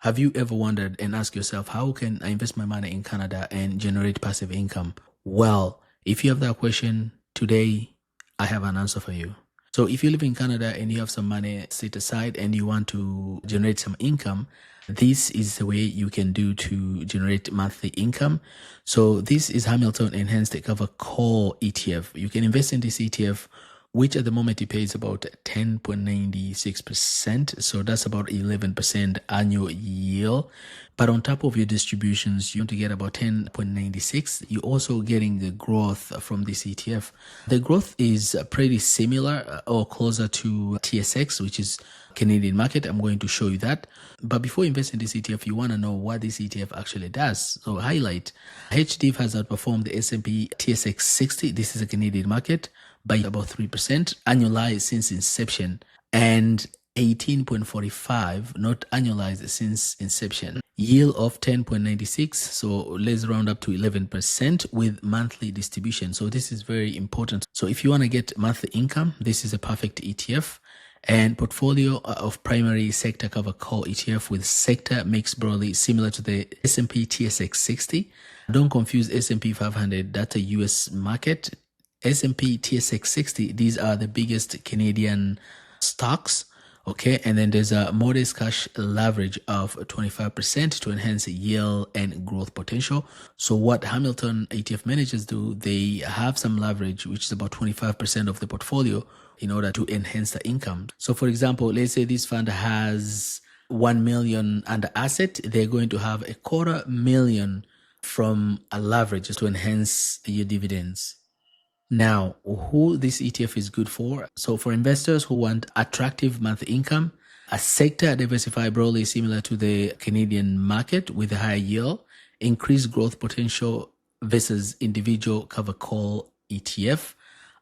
Have you ever wondered and asked yourself, how can I invest my money in Canada and generate passive income? Well, if you have that question today, I have an answer for you. So if you live in Canada and you have some money set aside and you want to generate some income, this is the way you can do to generate monthly income. So this is Hamilton Enhanced Cover Call ETF. You can invest in this ETF, which at the moment it pays about 10.96%. So that's about 11% annual yield. But on top of your distributions, you want to get about 10.96. You're also getting the growth from this ETF. The growth is pretty similar or closer to TSX, which is Canadian market. I'm going to show you that. But before investing in this ETF, you want to know what this ETF actually does. So highlight, HDIV has outperformed the S&P TSX 60. This is a Canadian market by about 3% annualized since inception, and 18.45 not annualized since inception. Yield of 10.96, so let's round up to 11% with monthly distribution. So this is very important. So if you want to get monthly income, this is a perfect ETF. And portfolio of primary sector cover call ETF with sector mix broadly similar to the S&P TSX 60. Don't confuse S&P 500, that's a US market. S&P TSX 60, these are the biggest Canadian stocks. Okay, and then there's a modest cash leverage of 25% to enhance yield and growth potential. So what Hamilton ETF managers do, they have some leverage, which is about 25% of the portfolio in order to enhance the income. So for example, let's say this fund has 1 million under asset, they're going to have 250,000 from a leverage to enhance your dividends. Now, who this ETF is good for? So for investors who want attractive monthly income, a sector diversified broadly similar to the Canadian market with a high yield, increased growth potential versus individual cover call ETF,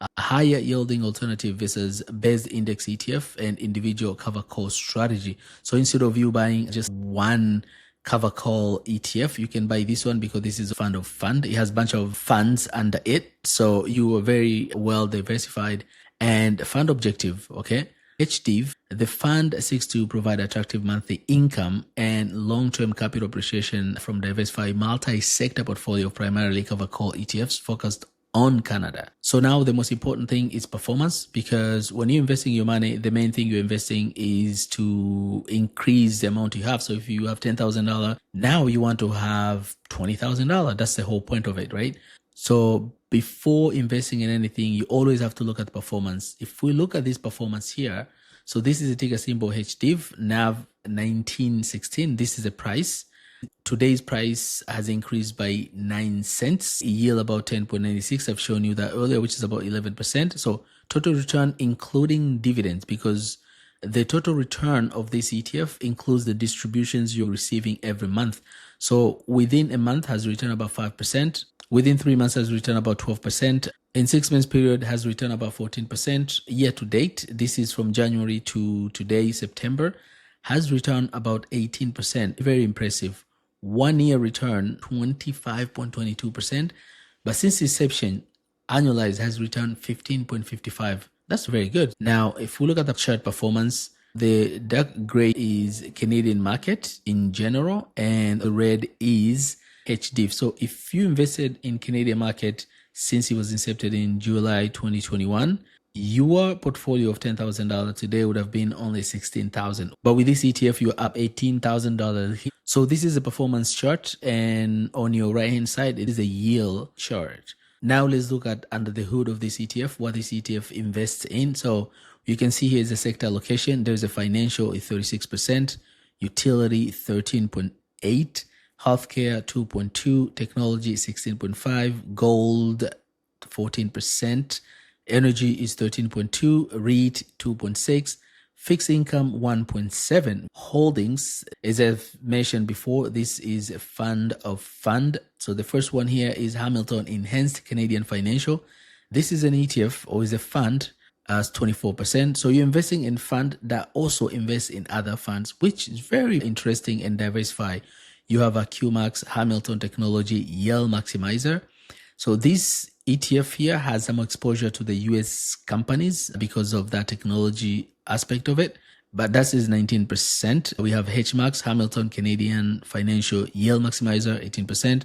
a higher yielding alternative versus best index ETF and individual cover call strategy. So instead of you buying just one cover call ETF, you can buy this one because this is a fund of fund. It has a bunch of funds under it. So you are very well diversified. And fund objective, okay? HDIV, the fund seeks to provide attractive monthly income and long-term capital appreciation from diversified multi-sector portfolio of primarily cover call ETFs focused on Canada. So now the most important thing is performance, because when you're investing your money, the main thing you're investing is to increase the amount you have. So if you have $10,000, now you want to have $20,000. That's the whole point of it, right? So before investing in anything, you always have to look at performance. If we look at this performance here, so this is a ticker symbol HDIV, NAV 1916. This is the price. Today's price has increased by 9 cents, yield about 10.96. I've shown you that earlier, which is about 11%. So total return including dividends, because the total return of this ETF includes the distributions you're receiving every month. So within a month has returned about 5%. Within 3 months has returned about 12%. In 6 months period has returned about 14%. Year to date, this is from January to today, September, has returned about 18%. Very impressive. 1 year return, 25.22%. But since inception, annualized has returned 15.55%. That's very good. Now, if we look at the chart performance, the dark gray is Canadian market in general, and the red is HDIV. So if you invested in Canadian market since it was incepted in July 2021, your portfolio of $10,000 today would have been only $16,000. But with this ETF, you're up $18,000. So this is a performance chart, and on your right hand side, it is a yield chart. Now let's look at under the hood of this ETF, what this ETF invests in. So you can see here is a sector allocation. There's a financial is 36%, utility 13.8%, healthcare 2.2%, technology 16.5%, gold 14%, energy is 13.2%, REIT 2.6%, fixed income 1.7%. Holdings, as I've mentioned before, this is a fund of fund. So the first one here is Hamilton Enhanced Canadian Financial. This is an ETF or is a fund as 24%. So you're investing in fund that also invests in other funds, which is very interesting and diversified. You have a QMax Hamilton Technology Yield Maximizer. So this ETF here has some exposure to the US companies because of that technology aspect of it. but that is 19%. We have HMAX, Hamilton Canadian Financial Yield Maximizer, 18%.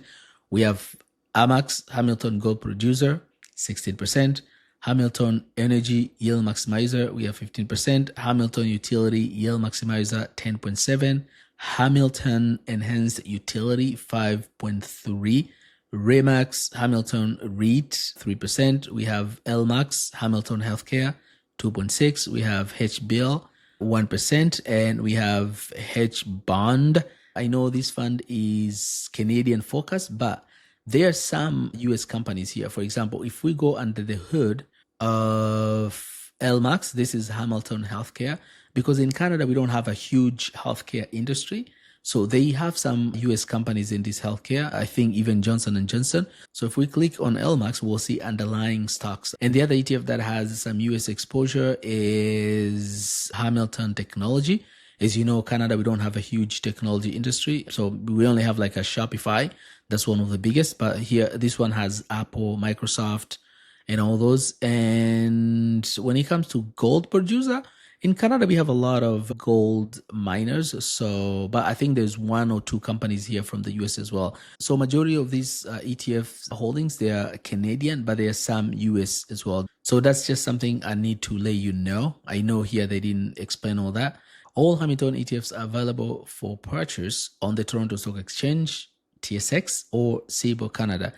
We have AMAX, Hamilton Gold Producer, 16%. Hamilton Energy Yield Maximizer, we have 15%. Hamilton Utility Yield Maximizer, 10.7. Hamilton Enhanced Utility, 5.3. Remax Hamilton REIT, 3%. We have LMAX Hamilton Healthcare, 2.6. We have HBIL, 1%. And we have H Bond. I know this fund is Canadian focused, but there are some US companies here. For example, if we go under the hood of LMAX, this is Hamilton Healthcare, because in Canada, we don't have a huge healthcare industry. So they have some US companies in this healthcare. I think even Johnson & Johnson. So if we click on LMAX, we'll see underlying stocks. And the other ETF that has some US exposure is Hamilton Technology. As you know, Canada, we don't have a huge technology industry. So we only have like a Shopify. That's one of the biggest. But here, this one has Apple, Microsoft, and all those. And when it comes to gold producer, in Canada, we have a lot of gold miners. So, but I think there's one or two companies here from the US as well. So majority of these ETF holdings, they are Canadian, but there are some US as well. So that's just something I need to let you know. I know here they didn't explain all that. All Hamilton ETFs are available for purchase on the Toronto Stock Exchange, TSX, or CBOE Canada,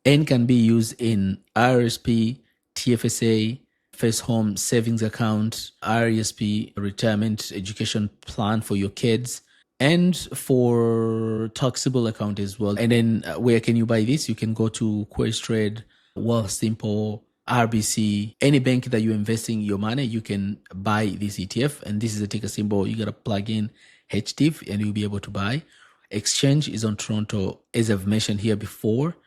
and can be used in RSP, TFSA, First Home Savings Account, RESP, Retirement Education Plan for your kids, and for taxable account as well. And then where can you buy this? You can go to Questrade, Wealthsimple, RBC, any bank that you're investing your money, you can buy this ETF. And this is a ticker symbol. You got to plug in HDIV and you'll be able to buy. Exchange is on Toronto, as I've mentioned here before.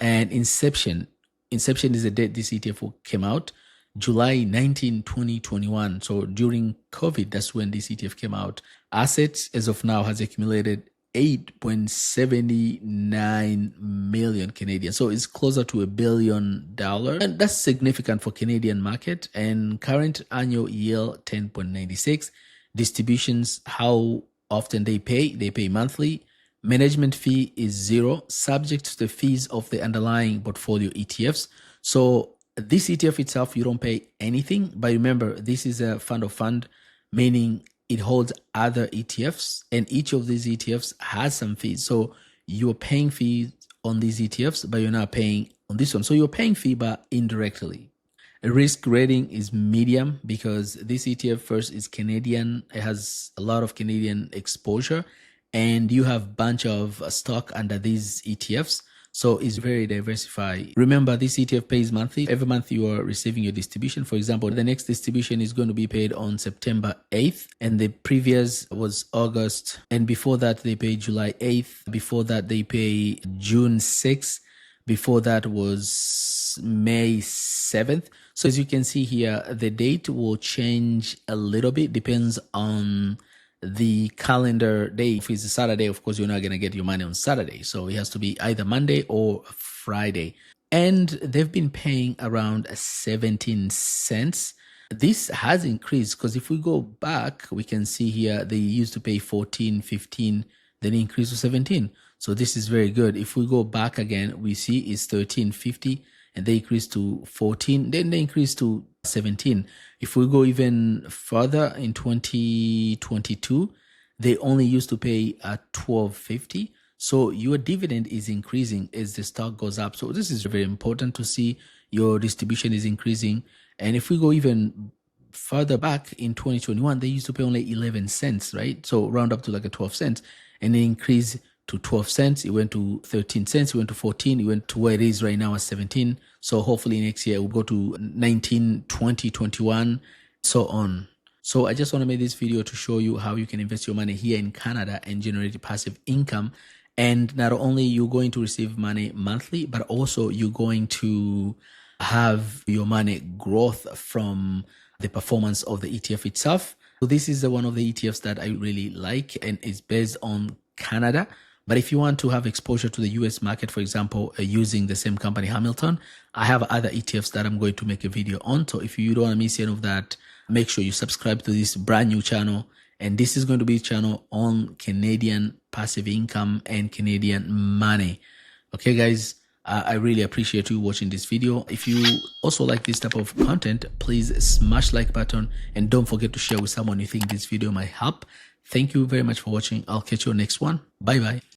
And inception is the date this ETF came out. July 19, 2021. So during COVID, that's when this ETF came out. Assets as of now has accumulated 8.79 million Canadian. So it's closer to $1 billion. And that's significant for Canadian market. And current annual yield, 10.96. Distributions, how often they pay monthly. Management fee is 0, subject to the fees of the underlying portfolio ETFs. So this ETF itself, you don't pay anything. But remember, this is a fund of fund, meaning it holds other ETFs, and each of these ETFs has some fees. So you're paying fees on these ETFs, but you're not paying on this one. So you're paying fee, but indirectly. A risk rating is medium because this ETF first is Canadian. It has a lot of Canadian exposure, and you have a bunch of stock under these ETFs. So it's very diversified. Remember, this ETF pays monthly. Every month you are receiving your distribution. For example, the next distribution is going to be paid on September 8th. And the previous was August. And before that, they pay July 8th. Before that, they pay June 6th. Before that was May 7th. So as you can see here, the date will change a little bit. Depends on the calendar day. If it's a Saturday, of course, you're not going to get your money on Saturday. So it has to be either Monday or Friday. And they've been paying around 17 cents. This has increased because if we go back, we can see here they used to pay 14, 15, then it increased to 17. So this is very good. If we go back again, we see it's 13.50 and they increased to 14, then they increased to 17. If we go even further in 2022, they only used to pay at 12.50. So your dividend is increasing as the stock goes up. So this is very important to see your distribution is increasing. And if we go even further back in 2021, they used to pay only 11 cents, right? So round up to like a 12 cents and they increased to 12 cents. It went to 13 cents. It went to 14. It went to where it is right now at 17. So hopefully next year we'll go to 19, 20, 21, so on. So I just want to make this video to show you how you can invest your money here in Canada and generate passive income. And not only you're going to receive money monthly, but also you're going to have your money growth from the performance of the ETF itself. So this is one of the ETFs that I really like and it's based on Canada. But if you want to have exposure to the US market, for example, using the same company, Hamilton, I have other ETFs that I'm going to make a video on. So if you don't want to miss any of that, make sure you subscribe to this brand new channel. And this is going to be a channel on Canadian passive income and Canadian money. Okay, guys, I really appreciate you watching this video. If you also like this type of content, please smash like button and don't forget to share with someone you think this video might help. Thank you very much for watching. I'll catch you on next one. Bye bye.